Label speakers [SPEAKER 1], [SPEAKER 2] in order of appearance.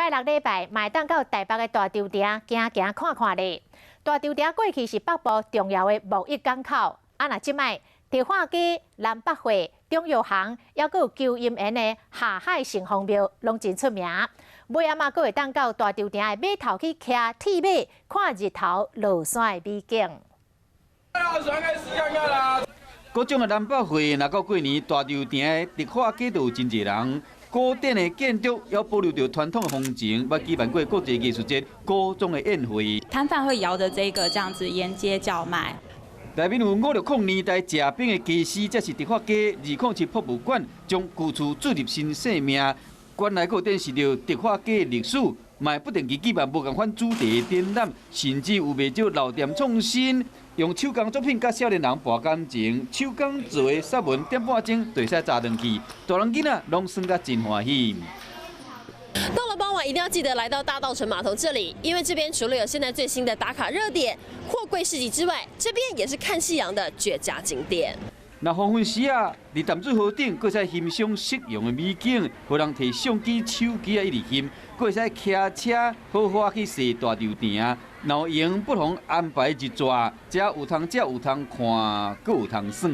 [SPEAKER 1] 拜六礼拜，嘛会当到台北的大稻埕行看看咧。大稻埕过去是北部重要的贸易港口，若即摆迪化街、南北汇、中药行，还佫有求姻缘的下海城隍庙，拢真出名。尾暗嘛，佫会当到大稻埕的码头去骑铁马，看日头落山的美景。
[SPEAKER 2] 各种的南北汇，若到过年，大稻埕的迪化街就有真侪人。古典的建筑要保留着传统的风情，要举办过国际艺术节、各种的宴会。
[SPEAKER 3] 摊贩会摇着这样子沿街叫卖。
[SPEAKER 2] 内面有560年代吃冰的鸡丝，这是迪化街2007博物馆将旧厝注入新生命。馆内佫展示着迪化街的历史，嘛不定期举办无共款主题的展览，甚至有袂少老店创新，用手工作品甲少年人博感情。手工做的纱文点半钟就会使炸断去，大人囡仔拢算甲真欢喜。
[SPEAKER 4] 到了傍晚，一定要记得来到大稻埕码头这里，因为这边除了有现在最新的打卡热点货柜市集之外，这边也是看夕阳的绝佳景点。
[SPEAKER 2] 那黄昏时啊，伫淡水河顶，佫使欣赏夕阳的美景，互人摕相机、手机啊一直翕，佫会使骑车好好去踅大稻埕，闹营不同安排一逝，遮有通食，有通看，佫有通耍。